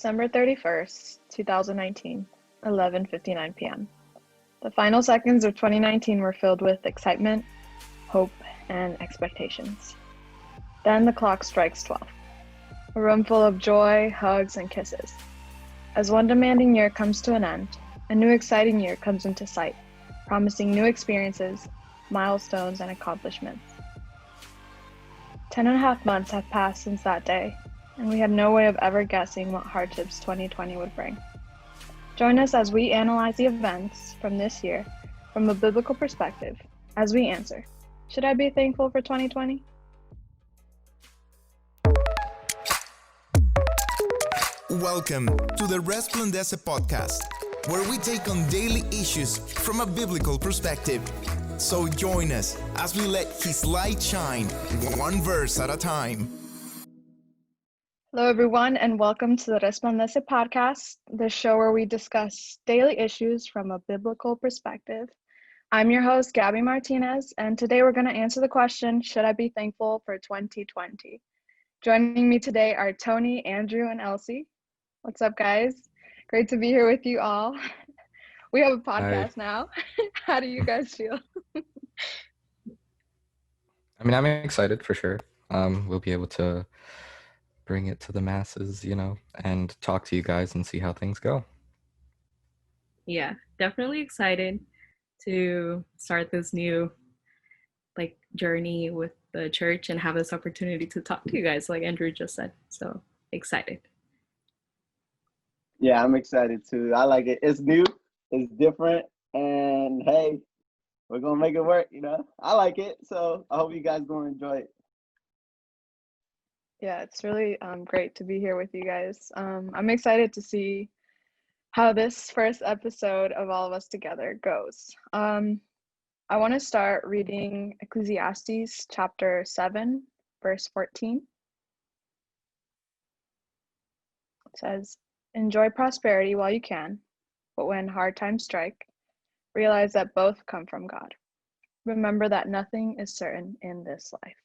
December 31st, 2019, 11:59 p.m. The final seconds of 2019 were filled with excitement, hope, and expectations. Then the clock strikes 12. A room full of joy, hugs, and kisses. As one demanding year comes to an end, a new exciting year comes into sight, promising new experiences, milestones, and accomplishments. 10.5 months have passed since that day, and we had no way of ever guessing what hardships 2020 would bring. Join us as we analyze the events from this year from a biblical perspective, as we answer, should I be thankful for 2020? Welcome to the Resplandece podcast, where we take on daily issues from a biblical perspective. So join us as we let His light shine, one verse at a time. Hello, everyone, and welcome to the Resplandece podcast, the show where we discuss daily issues from a biblical perspective. I'm your host, Gabby Martinez, and today we're going to answer the question, should I be thankful for 2020? Joining me today are Tony, Andrew, and Elsie. What's up, guys? Great to be here with you all. We have a podcast now. How do you guys feel? I'm excited for sure. We'll be able to bring it to the masses, and talk to you guys and see how things go. Yeah, definitely excited to start this new journey with the church and have this opportunity to talk to you guys, like Andrew just said. So excited. Yeah, I'm excited too. I like it. It's new, it's different, and hey, we're gonna make it work, I like it, so I hope you guys gonna enjoy it. Yeah, it's really great to be here with you guys. I'm excited to see how this first episode of all of us together goes. I want to start reading Ecclesiastes chapter 7, verse 14. It says, enjoy prosperity while you can, but when hard times strike, realize that both come from God. Remember that nothing is certain in this life.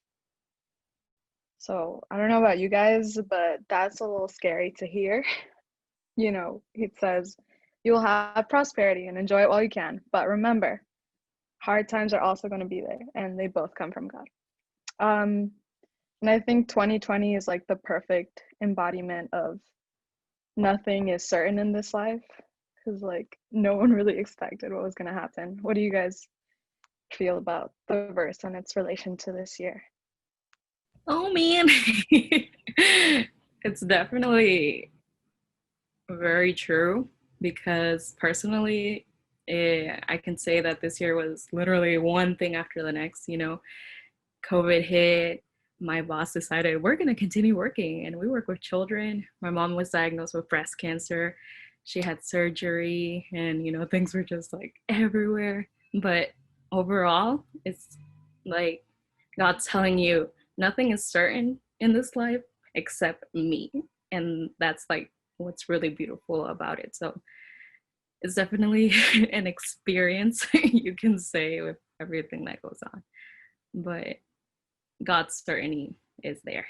So I don't know about you guys, but that's a little scary to hear. It says you'll have prosperity and enjoy it while you can, but remember, hard times are also going to be there, and they both come from God. And I think 2020 is like the perfect embodiment of nothing is certain in this life, because no one really expected what was going to happen. What do you guys feel about the verse and its relation to this year? Oh man, it's definitely very true, because personally, I can say that this year was literally one thing after the next. COVID hit, my boss decided we're going to continue working, and we work with children. My mom was diagnosed with breast cancer. She had surgery, and things were just everywhere. But overall, it's like God's telling you nothing is certain in this life except me, and that's what's really beautiful about it. So it's definitely an experience, you can say, with everything that goes on, but God's certainty is there.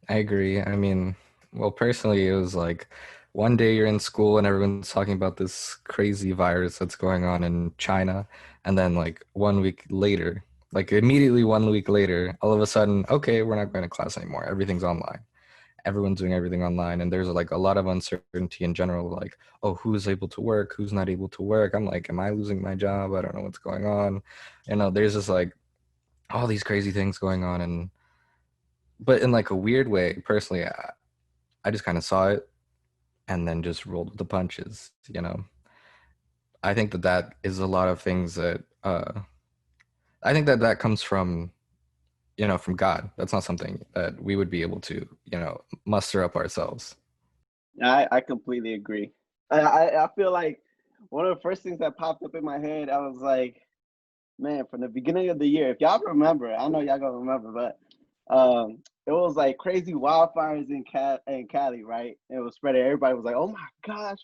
I agree. Personally, it was one day you're in school and everyone's talking about this crazy virus that's going on in China, and then 1 week later, immediately 1 week later, all of a sudden, okay, we're not going to class anymore. Everything's online. Everyone's doing everything online, and there's a lot of uncertainty in general, oh, who's able to work, who's not able to work. I'm am I losing my job? I don't know what's going on. There's just all these crazy things going on, but in a weird way, personally, I just kind of saw it and then just rolled with the punches. I think that is a lot of things that I think that comes from from God. That's not something that we would be able to muster up ourselves. I completely agree. I feel like one of the first things that popped up in my head, I was like, man, from the beginning of the year, if y'all remember, I know y'all gonna remember, but it was crazy wildfires in Cali, right? It was spreading. Everybody was like, oh my gosh,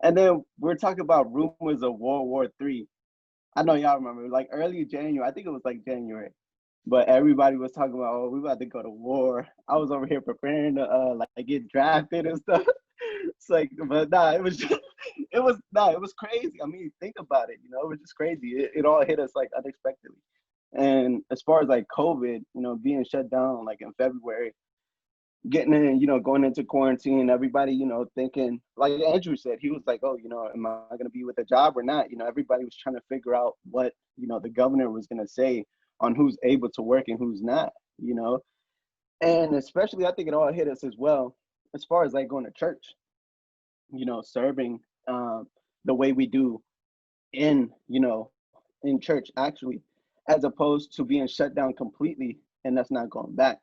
and then we're talking about rumors of World War III. I know y'all remember, early January, I think it was January. But everybody was talking about, oh, we about to go to war. I was over here preparing to like get drafted and stuff. It's like, but nah, it was just, it was crazy. I mean, think about it. You know, it was just crazy. It all hit us like unexpectedly. And as far as like COVID, being shut down like in February, getting in, going into quarantine, everybody, thinking, like Andrew said, he was like, oh, am I going to be with a job or not? Everybody was trying to figure out what, the governor was going to say on who's able to work and who's not, you know? And especially, I think it all hit us as well, as far as like going to church, serving the way we do in, in church actually, as opposed to being shut down completely and that's not going back.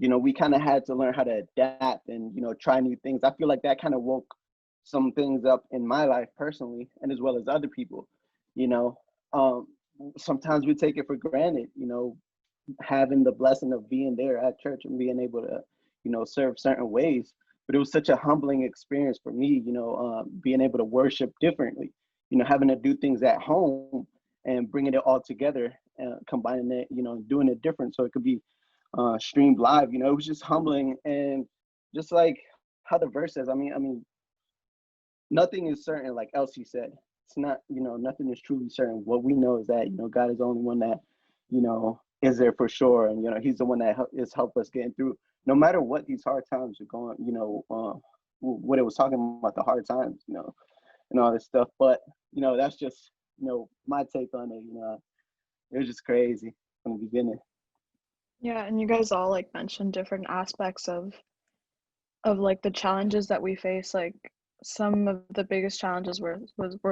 We kind of had to learn how to adapt and, try new things. I feel like that kind of woke some things up in my life personally and as well as other people, you know. Um, Sometimes we take it for granted, having the blessing of being there at church and being able to, serve certain ways. But it was such a humbling experience for me, being able to worship differently, having to do things at home and bringing it all together, combining it, doing it different so it could be streamed live. It was just humbling and just like how the verse says. I mean, nothing is certain, like Elsie said. It's not, nothing is truly certain. What we know is that, God is the only one that, is there for sure. And, he's the one that is help us getting through no matter what these hard times are going, what it was talking about, the hard times, and all this stuff. But, that's just, my take on it. It was just crazy from the beginning. Yeah, and you guys all like mentioned different aspects of like the challenges that we face. Like some of the biggest challenges were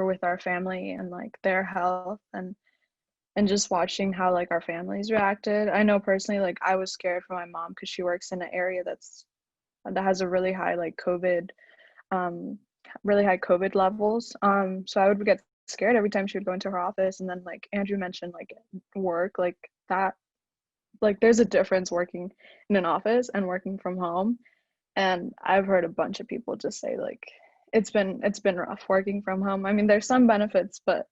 with our family and like their health and just watching how like our families reacted. I know personally, like I was scared for my mom because she works in an area that has a really high like COVID, um, really high COVID levels. So I would get scared every time she would go into her office. And then like Andrew mentioned, like work, like that, like there's a difference working in an office and working from home. And I've heard a bunch of people just say like it's been rough working from home. I mean, there's some benefits, but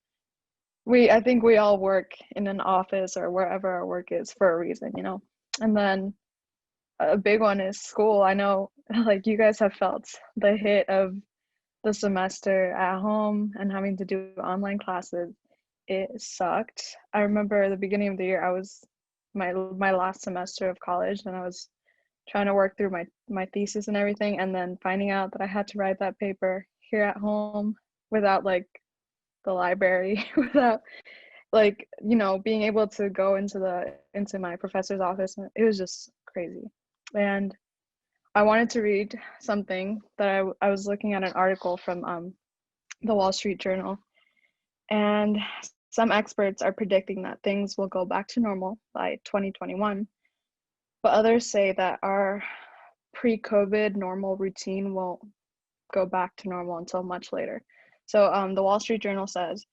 I think we all work in an office or wherever our work is for a reason, you know. And then a big one is school. I know like you guys have felt the hit of the semester at home and having to do online classes. It sucked. I remember the beginning of the year, I was my last semester of college, and I was trying to work through my thesis and everything, and then finding out that I had to write that paper here at home without like the library, without like, being able to go into my professor's office. It was just crazy. And I wanted to read something that I was looking at an article from the Wall Street Journal, and some experts are predicting that things will go back to normal by 2021, but others say that our pre-COVID normal routine won't go back to normal until much later. So the Wall Street Journal says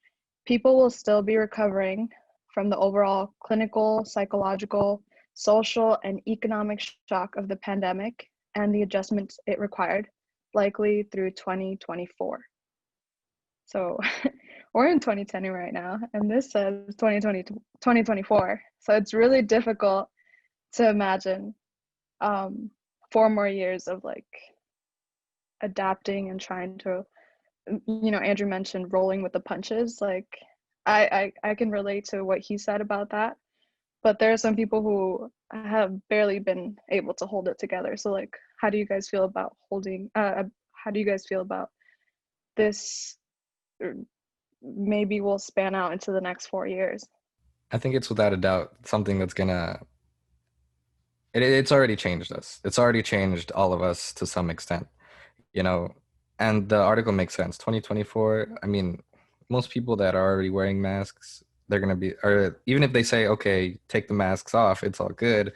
people will still be recovering from the overall clinical, psychological, social, and economic shock of the pandemic and the adjustments it required, likely through 2024. So we're in 2020 right now, and this says 2024. So it's really difficult to imagine 4 more years of like adapting and trying to, Andrew mentioned rolling with the punches. Like I can relate to what he said about that, but there are some people who have barely been able to hold it together. So like, how do you guys feel about how do you guys feel about this? Maybe will span out into the next 4 years. I think it's without a doubt something that's gonna it's already changed us. It's already changed all of us to some extent, you know. And the article makes sense. 2024, I mean, most people that are already wearing masks, they're gonna be, or even if they say, okay, take the masks off, it's all good,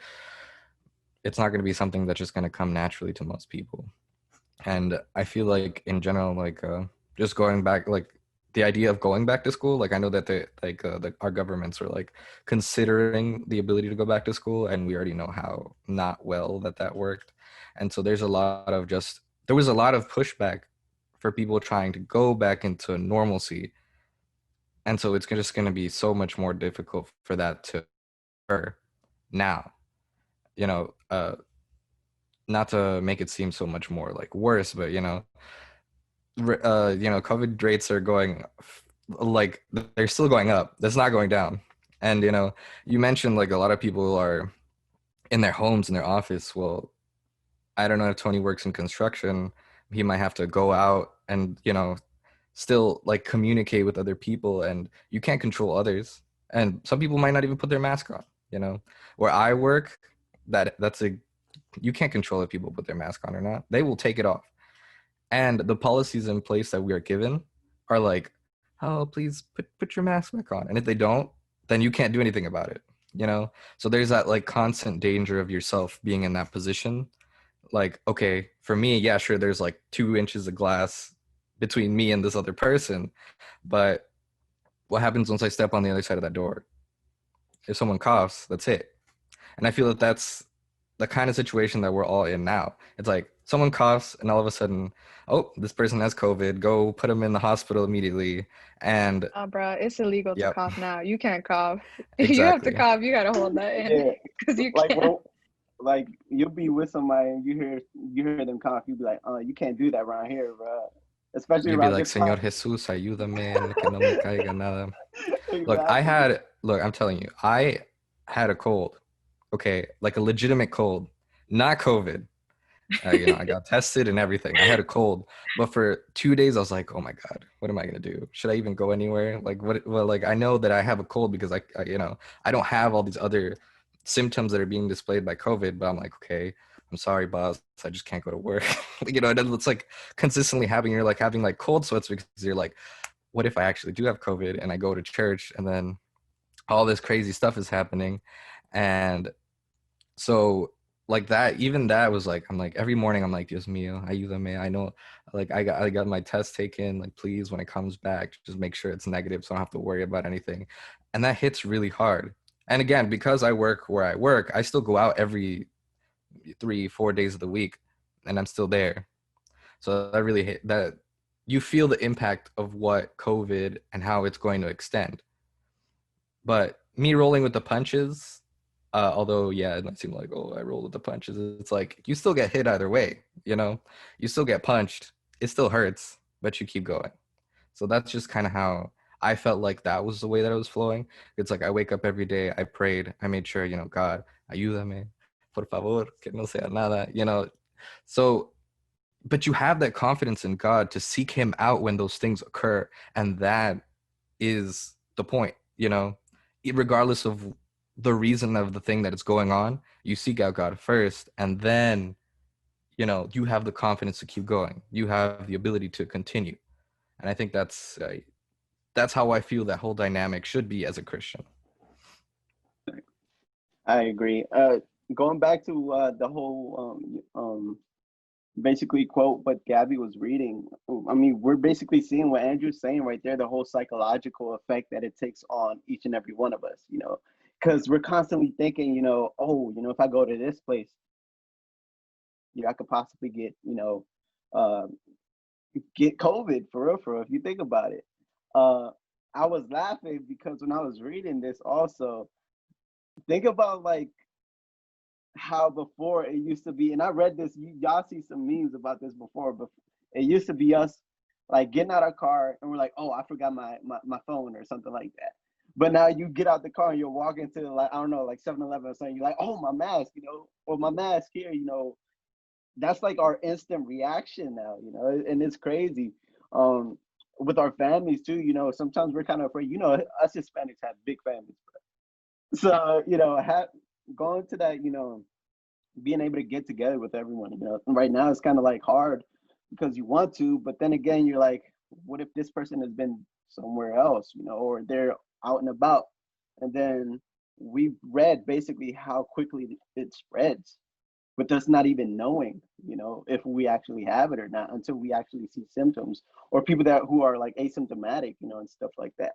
it's not gonna be something that's just gonna come naturally to most people. And I feel like in general, like just going back, like the idea of going back to school, like I know that our governments are like considering the ability to go back to school, and we already know how not well that worked. And so there was a lot of pushback for people trying to go back into normalcy. And so it's just going to be so much more difficult for that to occur now. You know, not to make it seem so much more like worse, but COVID rates are going like they're still going up. That's not going down. And you mentioned like a lot of people are in their homes, in their office. Well, I don't know if Tony works in construction. He might have to go out and still like communicate with other people, and you can't control others. And some people might not even put their mask on. Where I work, that's a you can't control if people put their mask on or not. They will take it off. And the policies in place that we are given are like, oh, please put your mask back on. And if they don't, then you can't do anything about it. So there's that like constant danger of yourself being in that position. Like, okay, for me, yeah, sure, there's like 2 inches of glass between me and this other person, but what happens once I step on the other side of that door? If someone coughs, that's it. And I feel that that's the kind of situation that we're all in now. It's like someone coughs and all of a sudden, oh, this person has COVID, go put them in the hospital immediately. And Bruh, it's illegal to yep, cough now. You can't cough. If you have to exactly. cough, you gotta hold that in Yeah, because you like can't. like you'll be with somebody and you hear them cough, you be like, you can't do that around here, bro. Especially You'd be around like, this time. Señor Jesús, ayúdame, que no me caiga nada. Exactly. Look, I'm telling you, I had a cold, okay, like a legitimate cold, not COVID. I got tested and everything. I had a cold, but for 2 days I was like, oh my God, what am I gonna do? Should I even go anywhere? Like what? Well, like I know that I have a cold because I don't have all these other symptoms that are being displayed by COVID, but I'm like, okay, I'm sorry, boss, I just can't go to work. It's like consistently having like cold sweats because you're like, what if I actually do have COVID and I go to church and then all this crazy stuff is happening, and so like that, even that was like, I'm like every morning I'm like, Dios mío, ayúdame. I know, like I got my test taken. Like please, when it comes back, just make sure it's negative, so I don't have to worry about anything. And that hits really hard. And again, because I work where I work, I still go out every 3-4 days of the week, and I'm still there. So that really hit that. You feel the impact of what COVID and how it's going to extend. But me rolling with the punches, although yeah, it might seem like, oh, I roll with the punches. It's like you still get hit either way. You still get punched. It still hurts, but you keep going. So that's just kind of how I felt like that was the way that it was flowing. It's like I wake up every day, I prayed, I made sure, God, ayúdame, por favor, que no sea nada. So but you have that confidence in God to seek him out when those things occur, and that is the point. Regardless of the reason of the thing that is going on, you seek out God first, and then you have the confidence to keep going. You have the ability to continue, and I think that's how I feel that whole dynamic should be as a Christian. I agree. Going back to the whole basically quote what Gabby was reading. I mean, we're basically seeing what Andrew's saying right there, the whole psychological effect that it takes on each and every one of us, because we're constantly thinking, oh, if I go to this place, I could possibly uh, get COVID for real, if you think about it. I was laughing because when I was reading this also, think about like how before it used to be, and I read this, y'all see some memes about this before, but it used to be us like getting out our car and we're like, oh, I forgot my phone or something like that. But now you get out the car and you're walking to like, I don't know, like 7-Eleven or something, you're like, oh, my mask, or my mask here, that's like our instant reaction now, and it's crazy. With our families too, sometimes we're kind of afraid, us Hispanics have big families. So, going to that, being able to get together with everyone, right now it's kind of like hard because you want to, but then again, you're like, what if this person has been somewhere else, or they're out and about? And then we read basically how quickly it spreads with us not even knowing, if we actually have it or not until we actually see symptoms, or people who are like asymptomatic, and stuff like that.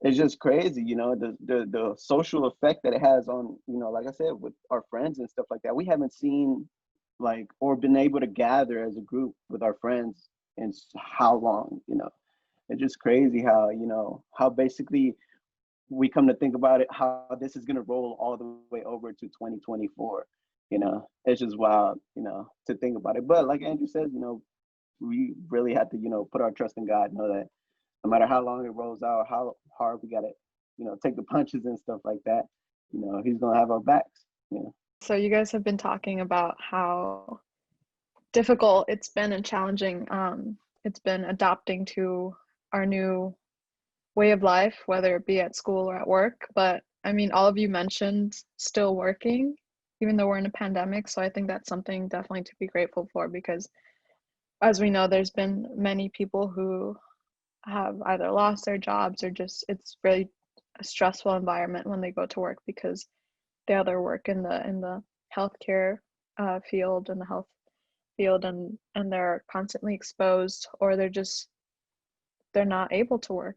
It's just crazy, the social effect that it has on, like I said, with our friends and stuff like that. We haven't seen like or been able to gather as a group with our friends in how long, It's just crazy how, how basically we come to think about it, how this is gonna roll all the way over to 2024. It's just wild, to think about it. But like Andrew says, we really have to, put our trust in God, know that no matter how long it rolls out, how hard we gotta, take the punches and stuff like that, He's gonna have our backs. So you guys have been talking about how difficult it's been and challenging it's been adapting to our new way of life, whether it be at school or at work. But I mean, all of you mentioned still working, even though we're in a pandemic. So I think that's something definitely to be grateful for, because as we know, there's been many people who have either lost their jobs or just it's really a stressful environment when they go to work, because they either work in the healthcare field, in the health field, and they're constantly exposed, or they're not able to work.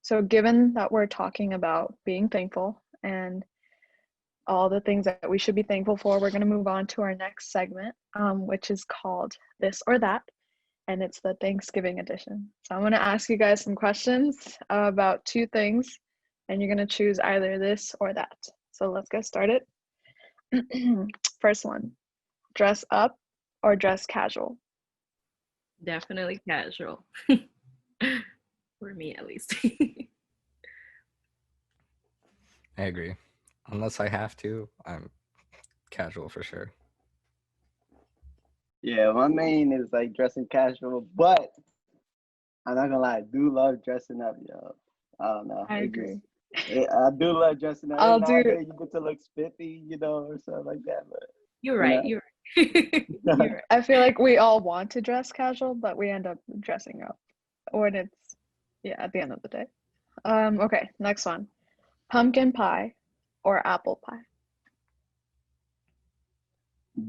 So given that we're talking about being thankful and all the things that we should be thankful for, we're going to move on to our next segment, which is called This or That, and it's the Thanksgiving edition. So I'm going to ask you guys some questions about two things, and you're going to choose either this or that. So let's get started. First one, dress up or dress casual? Definitely casual. For me, at least. I agree. Unless I have to, I'm casual for sure. Yeah, my main is like dressing casual, but I'm not gonna lie, I do love dressing up, yo. I don't know. I agree. I do love dressing up. I'll Every now and do- then you get to look spiffy, or something like that. But You're right. You're right. You're right. I feel like we all want to dress casual, but we end up dressing up when it's, at the end of the day. Okay, next one. Pumpkin pie or apple pie?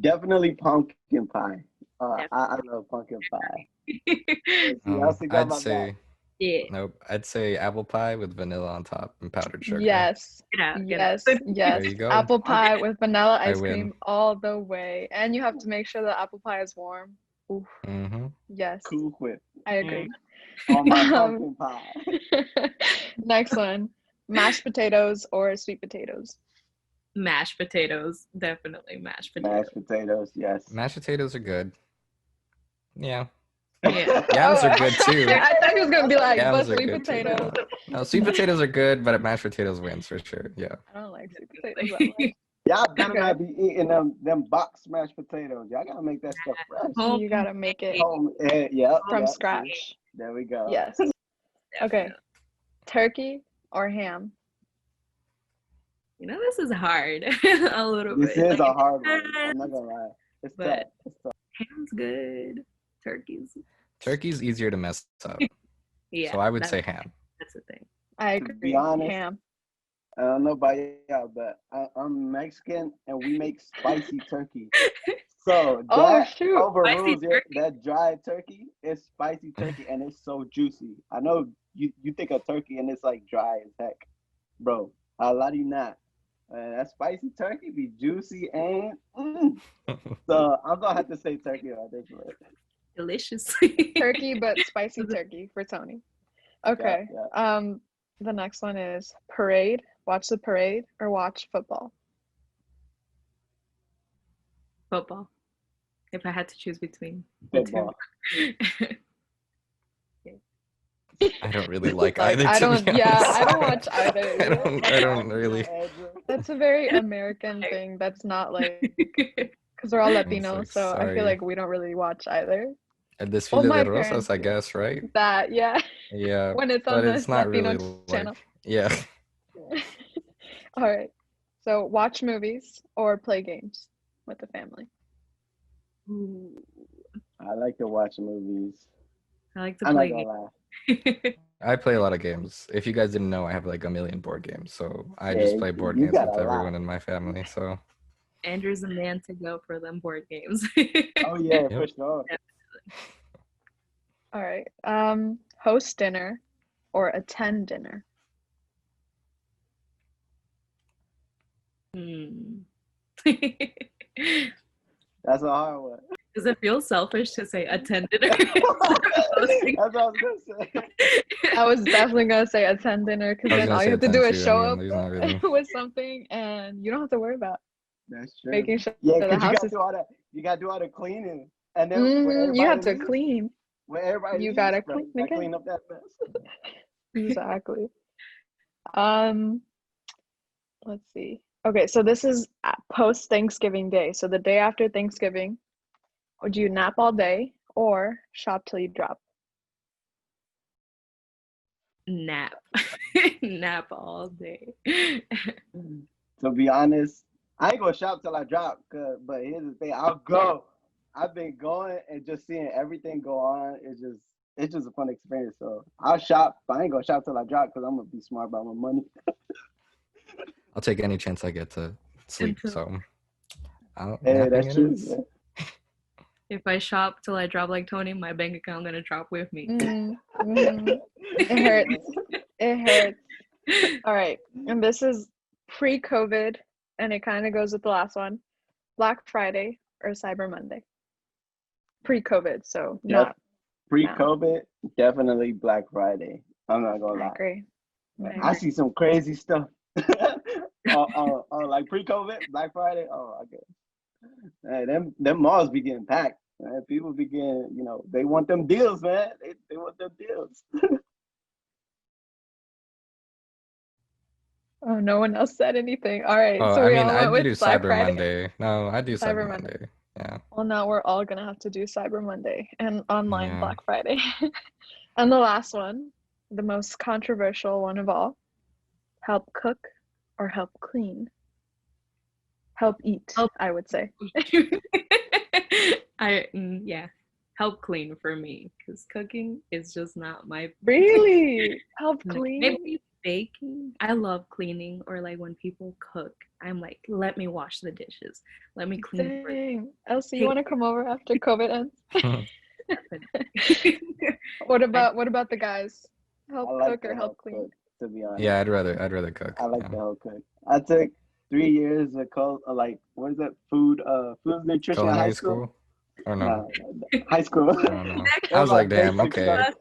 definitely pumpkin pie. I love pumpkin pie. See, I also got I'd my say back. Yeah. nope. I'd say apple pie with vanilla on top and powdered sugar. Yes, Get out. yes, yes. There you go. Apple pie with vanilla I ice win. cream all the way. And you have to make sure the apple pie is warm. Oof, Mm-hmm. yes, Cool Whip I agree. on my pumpkin pie. Next one. Mashed potatoes or sweet potatoes? Mashed potatoes. Definitely mashed potatoes. Mashed potatoes, yes. Mashed potatoes are good. Yeah. Yeah. Yams are good too. I thought he was gonna be like, Yams but are sweet good too. potatoes. No, sweet potatoes are good, but mashed potatoes wins for sure. Yeah. I don't like sweet potatoes that much. Y'all better Okay. not be eating them box mashed potatoes. Y'all gotta make that stuff fresh. Home You gotta make it Home, yep, from yep, see? scratch. There we go. Yes. Okay. Turkey or ham? This is hard. A little This bit. is a hard one. I'm not gonna lie. It's tough. But It's tough. ham's good. Turkey's easier to mess up. Yeah. So I would say ham. That's the thing. I To agree. be honest, ham. I don't know about y'all, but I'm Mexican and we make spicy turkey. So Oh, that shoot. overrules Spicy turkey? that dry turkey. It's spicy turkey and it's so juicy. I know you think of turkey and it's like dry as heck, bro. A lot of you not. That spicy turkey be juicy and so I'm gonna have to say turkey on this one. Delicious. Turkey, but spicy turkey for Tony. Okay. Yeah. The next one is parade. Watch the parade or watch football? Football. If I had to choose between the Football. two. I don't really like either. I to don't. be Yeah, honest. I don't watch either. I don't really. That's a very American thing. That's not like, because we're all Latino, like, so I sorry. feel like we don't really watch either. El desfile my de rosas, parents I do. guess, right? That, yeah. Yeah, When it's on but the it's not Latino really channel. like. Yeah. All right. So watch movies or play games with the family? Ooh, I like to watch movies. I like to I'm not play gonna games. lie. I play a lot of games. If you guys didn't know, I have like a million board games. So I Yeah, just play board you games got with a lot. everyone in my family. So Andrew's a man to go for them board games. Oh yeah, for Yep. sure. All right. Host dinner or attend dinner? Hmm. That's a hard one. Does it feel selfish to say attend dinner? That's what I was gonna say. I was definitely gonna say attend dinner because I was then gonna all say you have to attend do is too. I show mean, up there's not really. with something, and you don't have to worry about That's true. making sure Yeah, the because you house gotta is. do all that. You gotta do all the cleaning, and then when You have everybody to leaves, clean. You gotta bro, clean you gotta again. clean up that mess. Exactly. Um, let's see. Okay, so this is post Thanksgiving Day. So the day after Thanksgiving, would you nap all day or shop till you drop? Nap. Nap all day. To be honest, I ain't gonna shop till I drop. But here's the thing, I'll go. I've been going and just seeing everything go on. It's just a fun experience. So I'll shop, but I ain't gonna shop till I drop because I'm gonna be smart about my money. I'll take any chance I get to sleep. Until So Hey, napping that's it true. is. if I shop till I drop like Tony, my bank account gonna drop with me. Mm-hmm. It hurts. It hurts. All right, and this is pre-COVID, and it kind of goes with the last one. Black Friday or Cyber Monday? Pre-COVID, so Def- not now. Pre-COVID, definitely Black Friday. I'm not gonna I lie. agree. I I agree. see some crazy stuff. Like pre-COVID, Black Friday. Oh, I guess. Hey, them malls be getting packed. Man. People be getting, they want them deals, man. They want them deals. Oh, no one else said anything. All right, Oh, so I we mean, all went I'd with do Black Cyber Friday, Monday. No, I'd do Cyber Cyber Monday. Monday. Yeah. Well, now we're all gonna have to do Cyber Monday and online Yeah. Black Friday. And the last one, the most controversial one of all, help cook or help clean? Help eat, Help. I would say. Yeah, help clean for me because cooking is just not my. Really? Help No, clean? maybe baking. I love cleaning or like when people cook. I'm like, let me wash the dishes. Let me clean for Dang. Elsie, you take want to come over after COVID ends? definitely. What I about the guys? I Help like cook the or help help clean? cook, to be honest. Yeah, I'd rather cook. I like Yeah. the help cook. I took 3 years of like what is that food nutrition in high Culinary school. school? Or Nah, no? high school. I don't know. It I was was like, like damn, basics. okay.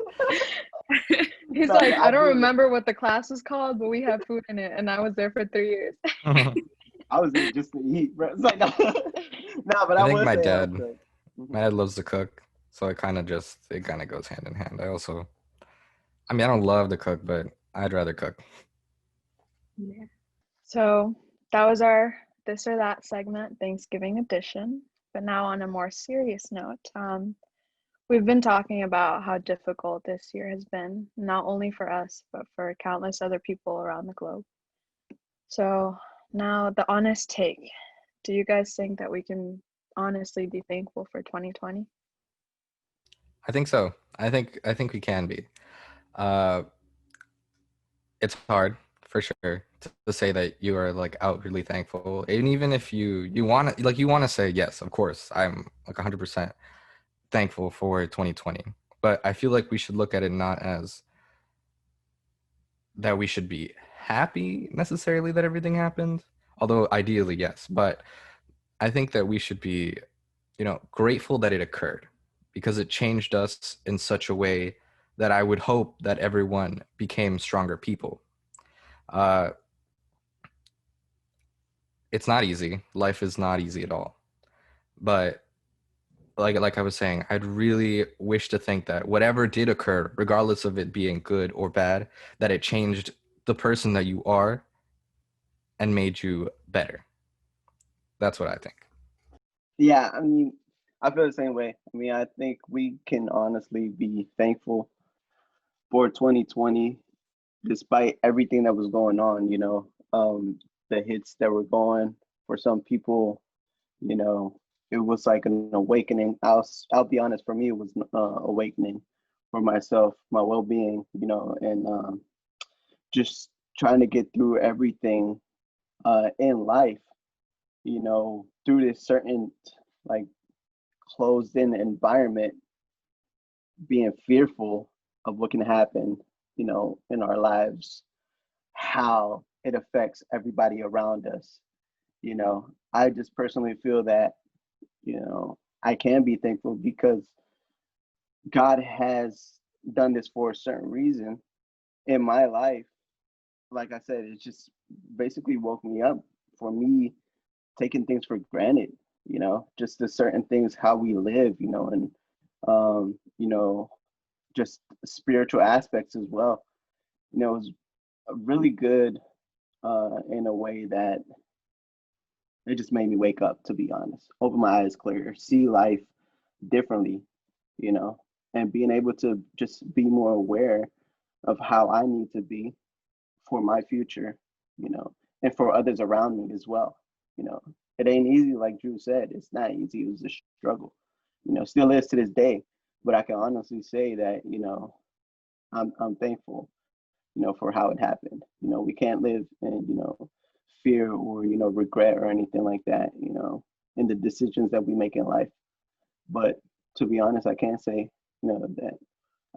He's No, like, but I I don't did it. remember what the class was called, but we had food in it, and I was there for 3 years. I was there just to eat, bro. It's like, no, but I I think would my say help dad, cook. my dad loves to cook, so it kind of goes hand in hand. I mean, I don't love to cook, but I'd rather cook. Yeah. So that was our this or that segment, Thanksgiving edition. But now on a more serious note, we've been talking about how difficult this year has been, not only for us, but for countless other people around the globe. So now the honest take. Do you guys think that we can honestly be thankful for 2020? I think so. I think we can be. Uh, it's hard for sure to say that you are like outwardly thankful, and even if you want to say yes, of course, I'm like 100% thankful for 2020. But I feel like we should look at it not as that we should be happy necessarily that everything happened, although ideally yes. But I think that we should be, grateful that it occurred because it changed us in such a way that I would hope that everyone became stronger people. Uh, it's not easy. Life is not easy at all. But like I was saying, I'd really wish to think that whatever did occur, regardless of it being good or bad, that it changed the person that you are and made you better. That's what I think. Yeah, I mean, I feel the same way. I mean, I think we can honestly be thankful for 2020, despite everything that was going on. The hits that were going for some people. You know, it was like an awakening. I'll be honest. For me, it was awakening for myself, my well-being. And just trying to get through everything in life. Through this certain like closed in environment, being fearful of what can happen, in our lives, how it affects everybody around us. I just personally feel that, you know, I can be thankful because God has done this for a certain reason in my life. Like I said, it's just basically woke me up for me taking things for granted, just the certain things, how we live, and just spiritual aspects as well. It was really good in a way that it just made me wake up, to be honest, open my eyes clearer, see life differently, you know, and being able to just be more aware of how I need to be for my future, you know, and for others around me as well. You know, it ain't easy, like Drew said. It's not easy. It was a struggle. Still is to this day. But I can honestly say that I'm thankful, for how it happened. We can't live in fear or regret or anything like that. In the decisions that we make in life. But to be honest, I can't say that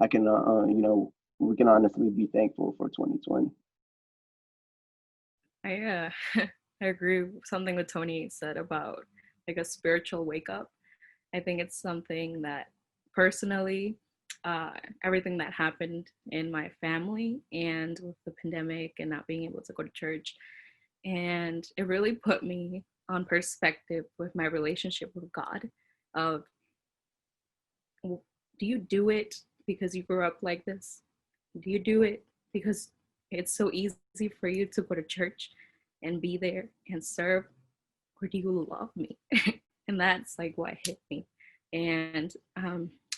I can we can honestly be thankful for 2020. I I agree with something that Tony said about like a spiritual wake up. I think it's something that personally, uh, everything that happened in my family and with the pandemic and not being able to go to church, and it really put me on perspective with my relationship with God. Of do you do it because you grew up like this? Do you do it because it's so easy for you to go to church and be there and serve? Or do you love me? And that's like what hit me. And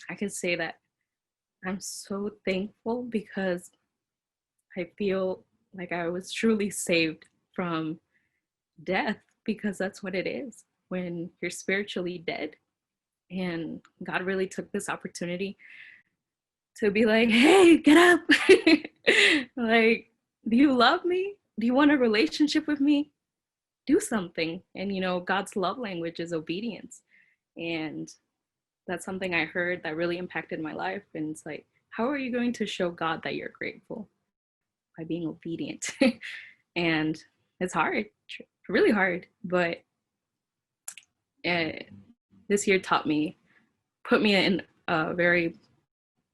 I can say that I'm so thankful because I feel like I was truly saved from death, because that's what it is when you're spiritually dead. And God really took this opportunity to be like, hey, get up. Like, do you love me? Do you want a relationship with me? Do something. And, God's love language is obedience. And that's something I heard that really impacted my life. And it's like, how are you going to show God that you're grateful? By being obedient. And it's hard, really hard. But uh, this year taught me, put me in a very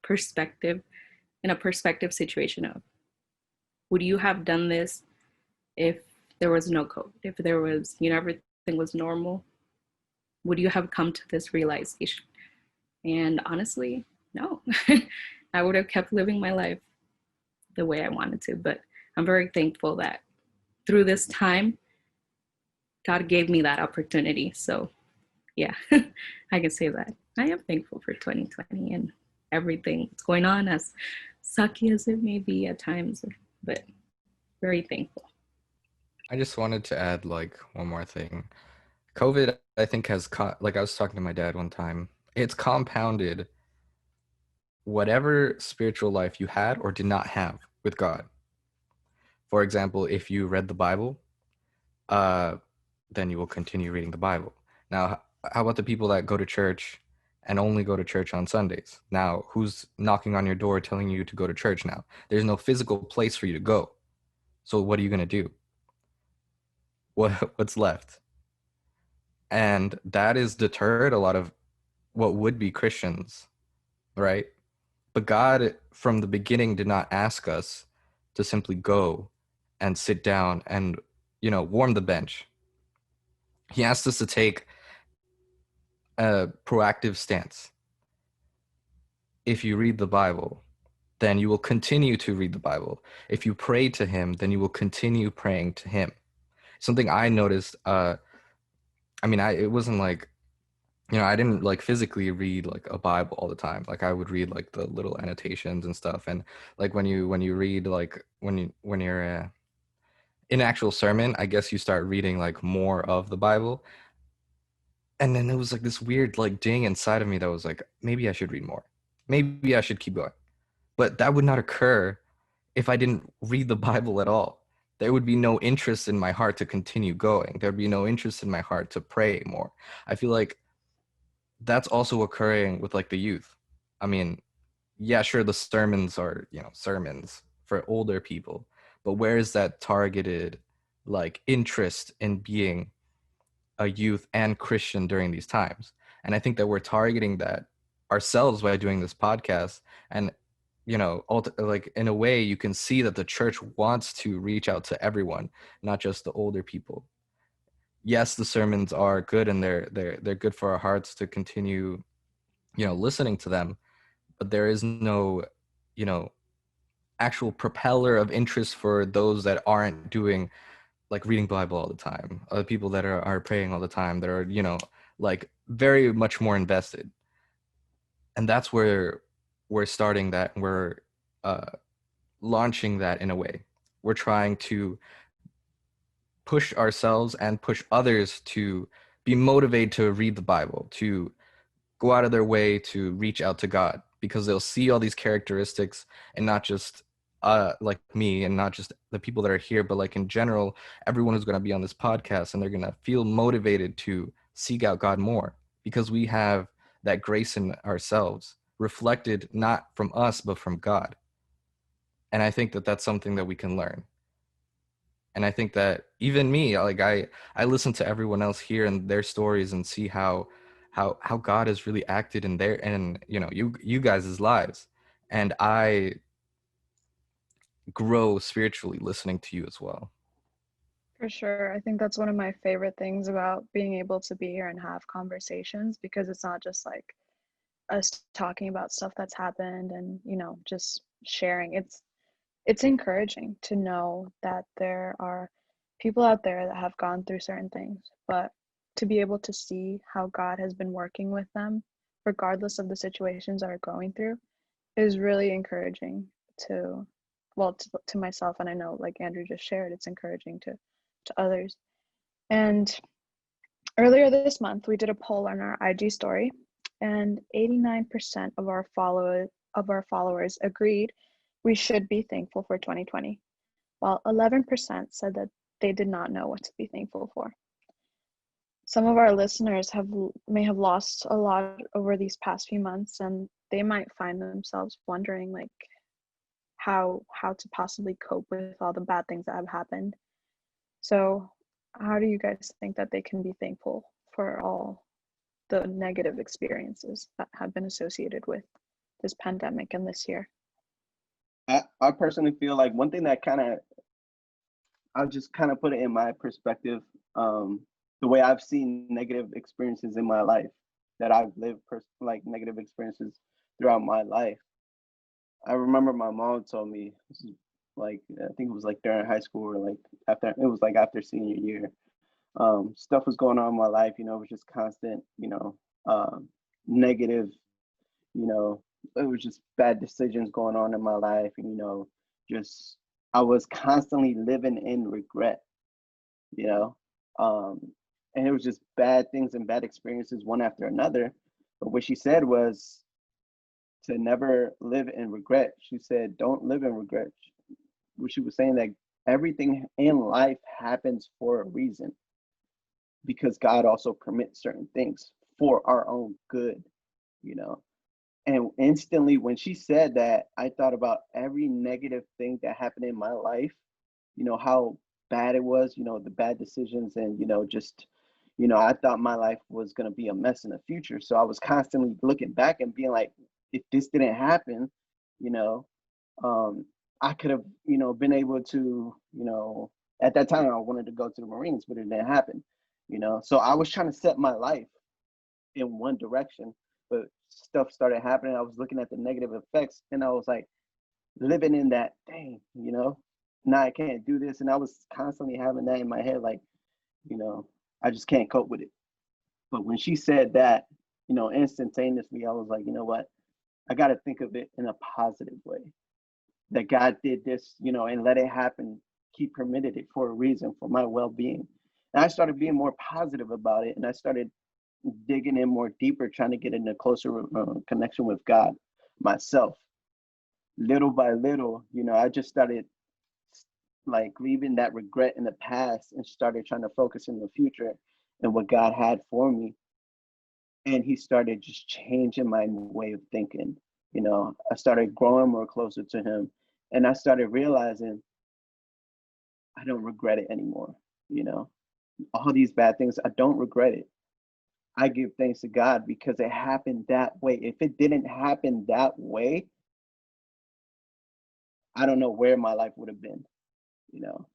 perspective, in a perspective situation of, would you have done this if there was no COVID? If there was, everything was normal? Would you have come to this realization? And honestly, no. I would have kept living my life the way I wanted to. But I'm very thankful that through this time, God gave me that opportunity. So yeah, I can say that. I am thankful for 2020 and everything that's going on, as sucky as it may be at times, but very thankful. I just wanted to add like one more thing. COVID, I think, has like I was talking to my dad one time. It's compounded whatever spiritual life you had or did not have with God. For example, if you read the Bible, uh, then you will continue reading the Bible. Now, how about the people that go to church and only go to church on Sundays? Now, who's knocking on your door telling you to go to church now? There's no physical place for you to go. So what are you going to do? What's left? And that has deterred a lot of what would be Christians, right? But God, from the beginning, did not ask us to simply go and sit down and, warm the bench. He asked us to take a proactive stance. If you read the Bible, then you will continue to read the Bible. If you pray to him, then you will continue praying to him. Something I noticed, it wasn't like, I didn't like physically read like a Bible all the time. Like I would read like the little annotations and stuff. And like when you read like when you're in actual sermon, I guess you start reading like more of the Bible. And then there was like this weird like ding inside of me that was like, maybe I should read more. Maybe I should keep going. But that would not occur if I didn't read the Bible at all. There would be no interest in my heart to continue going. There'd be no interest in my heart to pray more. I feel like that's also occurring with like the youth. I mean, yeah, sure, the sermons are, sermons for older people, but where is that targeted like interest in being a youth and Christian during these times? And I think that we're targeting that ourselves by doing this podcast. And like in a way, you can see that the church wants to reach out to everyone, not just the older people. Yes, the sermons are good, and they're good for our hearts to continue, listening to them. But there is no, you know, actual propeller of interest for those that aren't doing, like, reading Bible all the time, other people that are praying all the time, that are, like, very much more invested. And that's where we're starting that. We're uh, launching that in a way. We're trying to push ourselves and push others to be motivated to read the Bible, to go out of their way to reach out to God, because they'll see all these characteristics, and not just like me, and not just the people that are here, but like in general, everyone who's going to be on this podcast, and they're going to feel motivated to seek out God more, because we have that grace in ourselves, reflected not from us but from God. And I think that that's something that we can learn. And I think that even me, like, I listen to everyone else here and their stories, and see how God has really acted in their, and you guys' lives. And I grow spiritually listening to you as well. For sure. I think that's one of my favorite things about being able to be here and have conversations, because it's not just like us talking about stuff that's happened and, just sharing. It's encouraging to know that there are people out there that have gone through certain things, but to be able to see how God has been working with them, regardless of the situations that are going through, is really encouraging to, well, to myself. And I know, like Andrew just shared, it's encouraging to others. And earlier this month, we did a poll on our IG story, and 89% of our followers agreed we should be thankful for 2020, while 11% said that they did not know what to be thankful for. Some of our listeners may have lost a lot over these past few months, and they might find themselves wondering, like, how to possibly cope with all the bad things that have happened. So how do you guys think that they can be thankful for all the negative experiences that have been associated with this pandemic and this year? I personally feel like one thing that I'll just kind of put it in my perspective, the way I've seen negative experiences in my life, that I've lived like negative experiences throughout my life. I remember my mom told me, this is like, I think it was like during high school, or like after senior year. Stuff was going on in my life, it was just constant, negative, it was just bad decisions going on in my life. And, just, I was constantly living in regret, you know, um, and it was just bad things and bad experiences one after another. But what she said was to never live in regret. She said, don't live in regret. What she was saying, that everything in life happens for a reason, because God also permits certain things for our own good, you know. And instantly when she said that, I thought about every negative thing that happened in my life, how bad it was, the bad decisions, and, just, I thought my life was going to be a mess in the future. So I was constantly looking back and being like, if this didn't happen, you know, I could have, been able to, at that time I wanted to go to the Marines, but it didn't happen, So I was trying to set my life in one direction, but stuff started happening. I was looking at the negative effects, and I was like living in that, dang, now I can't do this. And I was constantly having that in my head, like, I just can't cope with it. But when she said that, instantaneously, I was like, you know what? I got to think of it in a positive way. That God did this, and let it happen. He permitted it for a reason, for my well-being. And I started being more positive about it, and I started digging in more deeper, trying to get in a closer connection with God myself. Little by little, I just started like leaving that regret in the past and started trying to focus in the future and what God had for me. And he started just changing my way of thinking. I started growing more closer to him, and I started realizing I don't regret it anymore. All these bad things, I don't regret it. I give thanks to God because it happened that way. If it didn't happen that way, I don't know where my life would have been, you know.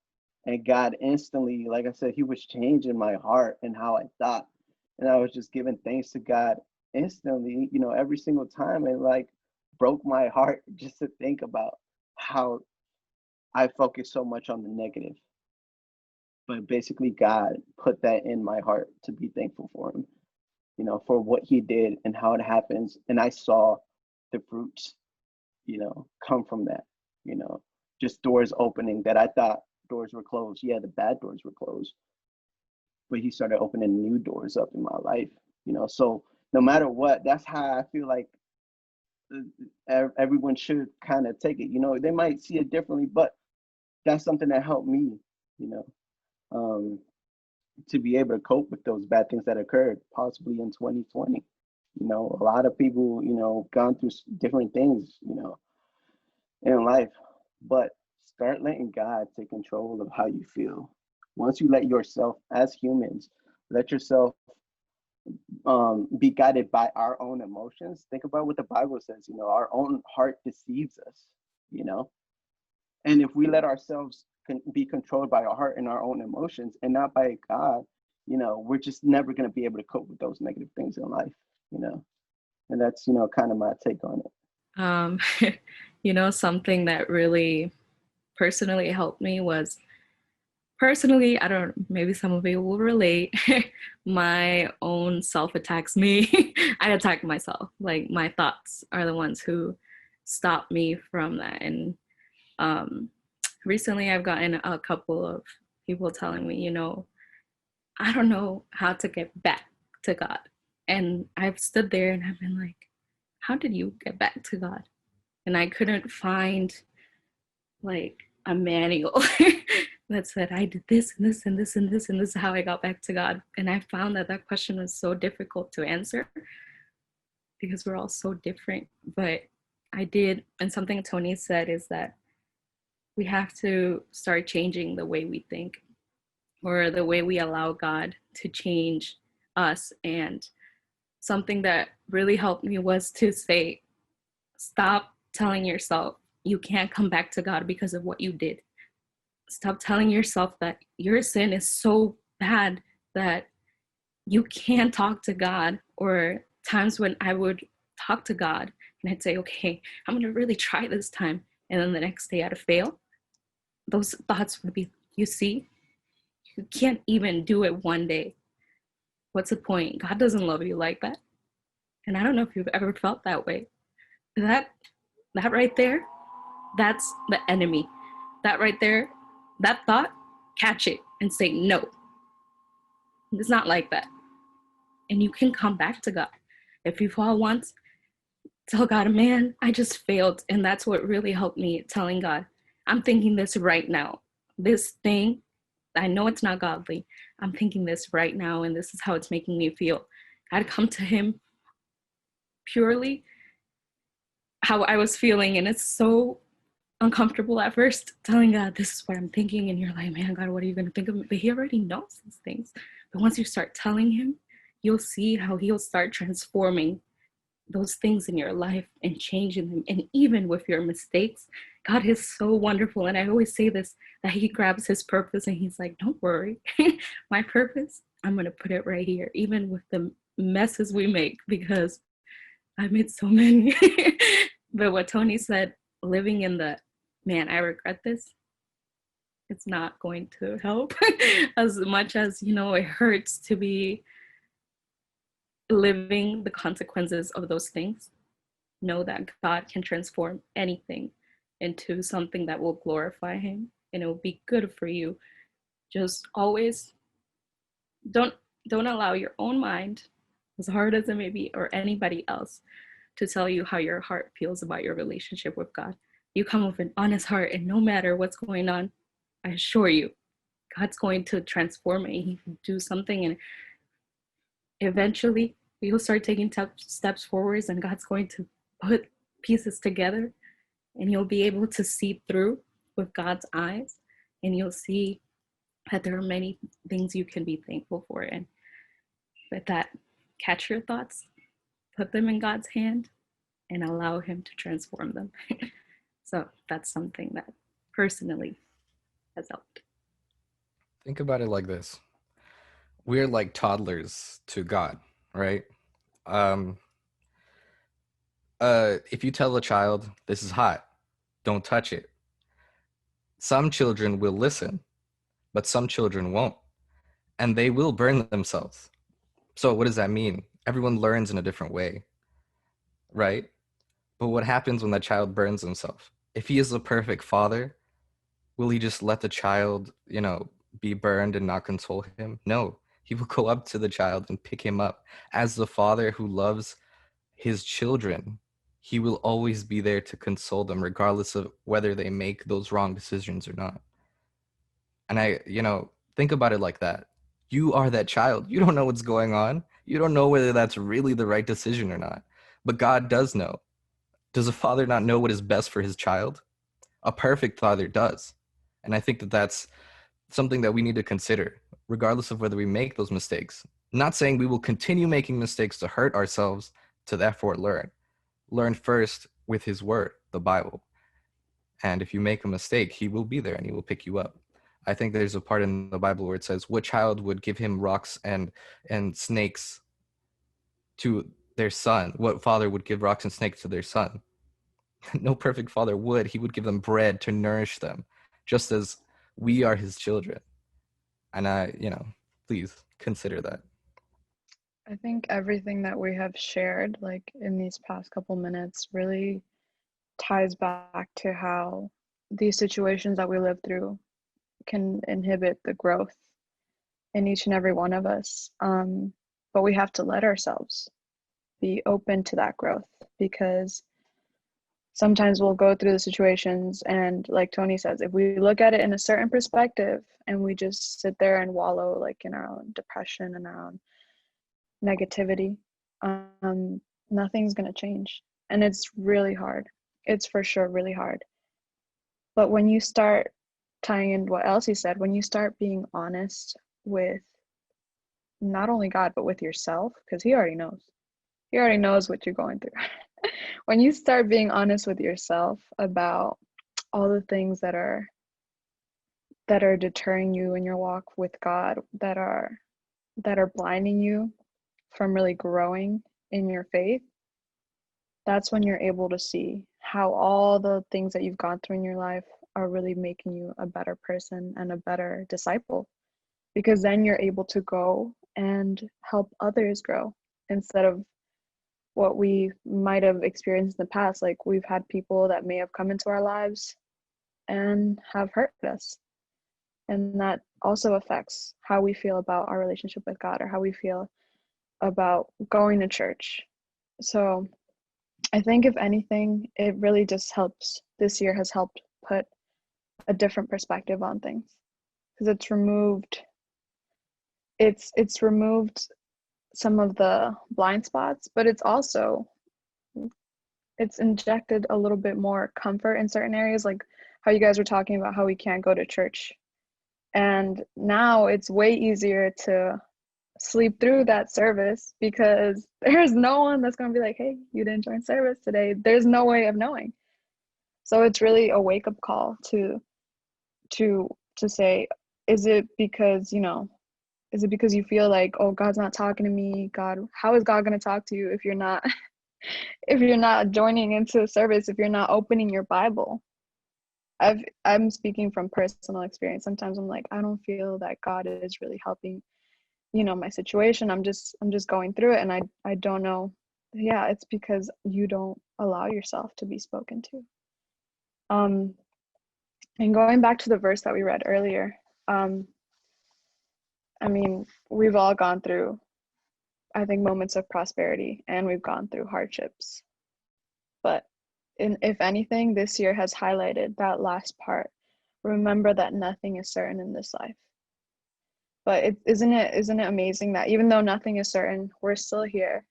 And God instantly, like I said, He was changing my heart and how I thought. And I was just giving thanks to God instantly, you know, every single time. And like broke my heart just to think about how I focus so much on the negative. But basically, God put that in my heart to be thankful for Him, you know, for what He did and how it happens. And I saw the fruits, you know, come from that, you know, just doors opening that I thought doors were closed. Yeah, the bad doors were closed, but He started opening new doors up in my life, you know. So no matter what, that's how I feel like everyone should kind of take it. You know, they might see it differently, but that's something that helped me, you know, um, to be able to cope with those bad things that occurred possibly in 2020. You know, a lot of people, you know, gone through different things, you know, in life, but start letting God take control of how you feel. Once you let yourself, as humans, let yourself be guided by our own emotions. Think about what the Bible says. You know, our own heart deceives us. You know, and if we let ourselves be controlled by our heart and our own emotions, and not by God, you know, we're just never going to be able to cope with those negative things in life. You know, and that's, you know, kind of my take on it. Um, something that really personally helped me was personally, I don't, maybe some of you will relate, my own self attacks me. I attack myself. Like my thoughts are the ones who stop me from that. And recently I've gotten a couple of people telling me, I don't know how to get back to God. And I've stood there and I've been like, how did you get back to God? And I couldn't find like a manual that said I did this and this and this and this and this is how I got back to God. And I found that that question was so difficult to answer because we're all so different. But I did, and something Tony said is that we have to start changing the way we think or the way we allow God to change us. And something that really helped me was to say, stop telling yourself you can't come back to God because of what you did. Stop telling yourself that your sin is so bad that you can't talk to God. Or times when I would talk to God and I'd say, okay, I'm going to really try this time. And then the next day I'd fail. Those thoughts would be, you see, you can't even do it one day. What's the point? God doesn't love you like that. And I don't know if you've ever felt that way. That right there, that's the enemy. That right there, that thought, catch it and say, no, it's not like that. And you can come back to God. If you fall once, tell God, man, I just failed. And that's what really helped me, telling God, I'm thinking this right now. This thing, I know it's not godly. I'm thinking this right now, and this is how it's making me feel. I'd come to Him purely how I was feeling. And it's so uncomfortable at first telling God, this is what I'm thinking. And you're like, man, God, what are you going to think of me? But He already knows these things. But once you start telling Him, you'll see how He'll start transforming those things in your life and changing them. And even with your mistakes, God is so wonderful. And I always say this, that He grabs His purpose and He's like, don't worry, my purpose, I'm going to put it right here, even with the messes we make, because I made so many. But what Tony said, living in the, man, I regret this, it's not going to help as much as, it hurts to be living the consequences of those things. Know that God can transform anything into something that will glorify Him, and it will be good for you. Just always don't allow your own mind, as hard as it may be, or anybody else, to tell you how your heart feels about your relationship with God. You come with an honest heart, and no matter what's going on, I assure you, God's going to transform it. He can do something, and eventually you'll start taking steps forwards, and God's going to put pieces together, and you'll be able to see through with God's eyes, and you'll see that there are many things you can be thankful for. And with that, catch your thoughts, put them in God's hand, and allow Him to transform them. So that's something that personally has helped. Think about it like this. We're like toddlers to God, right? Um, if you tell a child, this is hot, don't touch it. Some children will listen, but some children won't, and they will burn themselves. So what does that mean? Everyone learns in a different way, right? But what happens when that child burns himself? If he is a perfect father, will he just let the child, be burned and not console him? No. He will go up to the child and pick him up. As the father who loves his children, he will always be there to console them, regardless of whether they make those wrong decisions or not. And think about it like that. You are that child. You don't know what's going on. You don't know whether that's really the right decision or not. But God does know. Does a father not know what is best for his child? A perfect father does. And I think that that's something that we need to consider, regardless of whether we make those mistakes. Not saying we will continue making mistakes to hurt ourselves, to therefore learn. Learn first with his word, the Bible. And if you make a mistake, he will be there and he will pick you up. I think there's a part in the Bible where it says, what child would give him rocks and snakes to their son? What father would give rocks and snakes to their son? No perfect father would. He would give them bread to nourish them, just as we are his children. And please consider that. I think everything that we have shared, like in these past couple minutes, really ties back to how these situations that we live through can inhibit the growth in each and every one of us. But we have to let ourselves be open to that growth, because sometimes we'll go through the situations and, like Tony says, if we look at it in a certain perspective and we just sit there and wallow like in our own depression and our own negativity, nothing's going to change. And it's really hard. It's for sure really hard. But when you start tying in what Elsie said, when you start being honest with not only God, but with yourself, because He already knows. He already knows what you're going through. When you start being honest with yourself about all the things that are deterring you in your walk with God, that are blinding you from really growing in your faith, that's when you're able to see how all the things that you've gone through in your life are really making you a better person and a better disciple. Because then you're able to go and help others grow, instead of what we might have experienced in the past. Like, we've had people that may have come into our lives and have hurt us. And that also affects how we feel about our relationship with God, or how we feel about going to church. So I think, if anything, it really just helps. This year has helped put a different perspective on things, because it's removed some of the blind spots, but it's injected a little bit more comfort in certain areas, like how you guys were talking about how we can't go to church. And now it's way easier to sleep through that service, because there's no one that's going to be like, hey, you didn't join service today. There's no way of knowing. So it's really a wake-up call to say, is it because you feel like, oh, God's not talking to me? God, how is God going to talk to you if you're not if you're not joining into service, if you're not opening your Bible? I'm speaking from personal experience. Sometimes I'm like, I don't feel that God is really helping, my situation. I'm just going through it, and I don't know. Yeah, it's because you don't allow yourself to be spoken to. And going back to the verse that we read earlier, I mean, we've all gone through, I think, moments of prosperity, and we've gone through hardships. But if anything, this year has highlighted that last part. Remember that nothing is certain in this life. But isn't it amazing that even though nothing is certain, we're still here.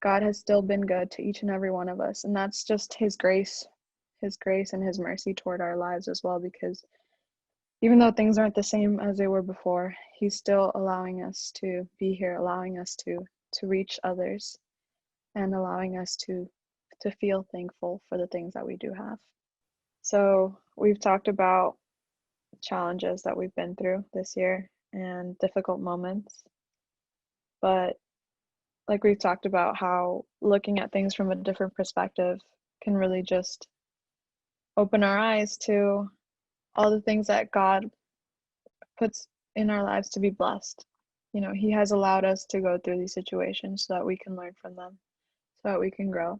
God has still been good to each and every one of us, and that's just His grace and His mercy toward our lives as well, because even though things aren't the same as they were before, He's still allowing us to be here, allowing us to to reach others and allowing us to feel thankful for the things that we do have. So we've talked about challenges that we've been through this year and difficult moments, but like we've talked about how looking at things from a different perspective can really just open our eyes to all the things that God puts in our lives to be blessed. You know, He has allowed us to go through these situations so that we can learn from them, so that we can grow.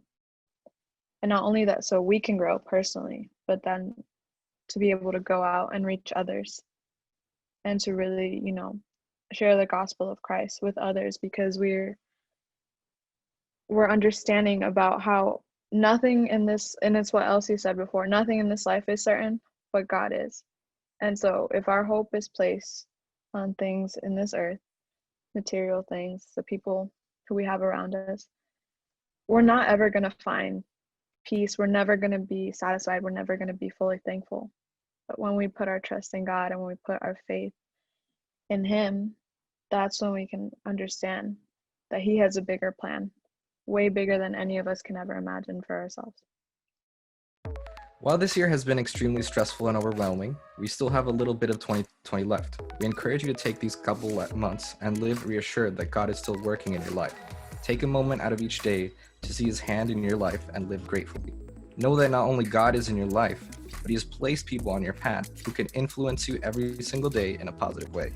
And not only that, so we can grow personally, but then to be able to go out and reach others and to really, you know, share the gospel of Christ with others, because we're understanding about how nothing in this, and it's what Elsie said before, nothing in this life is certain, but God is. And so if our hope is placed on things in this earth, material things, the people who we have around us, we're not ever going to find peace. We're never going to be satisfied. We're never going to be fully thankful. But when we put our trust in God and when we put our faith in Him, that's when we can understand that He has a bigger plan, way bigger than any of us can ever imagine for ourselves. While this year has been extremely stressful and overwhelming, we still have a little bit of 2020 left. We encourage you to take these couple months and live reassured that God is still working in your life. Take a moment out of each day to see His hand in your life and live gratefully. Know that not only God is in your life, but He has placed people on your path who can influence you every single day in a positive way.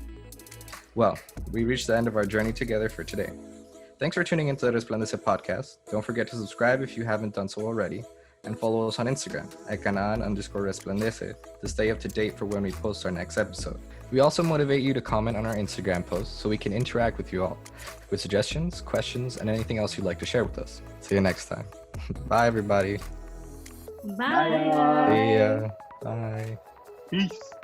Well, we reached the end of our journey together for today. Thanks for tuning into the Resplandece podcast. Don't forget to subscribe if you haven't done so already, and follow us on Instagram at Canaan_Resplandece to stay up to date for when we post our next episode. We also motivate you to comment on our Instagram posts so we can interact with you all with suggestions, questions, and anything else you'd like to share with us. See you next time. Bye, everybody. Bye. Bye. See ya. Bye. Peace.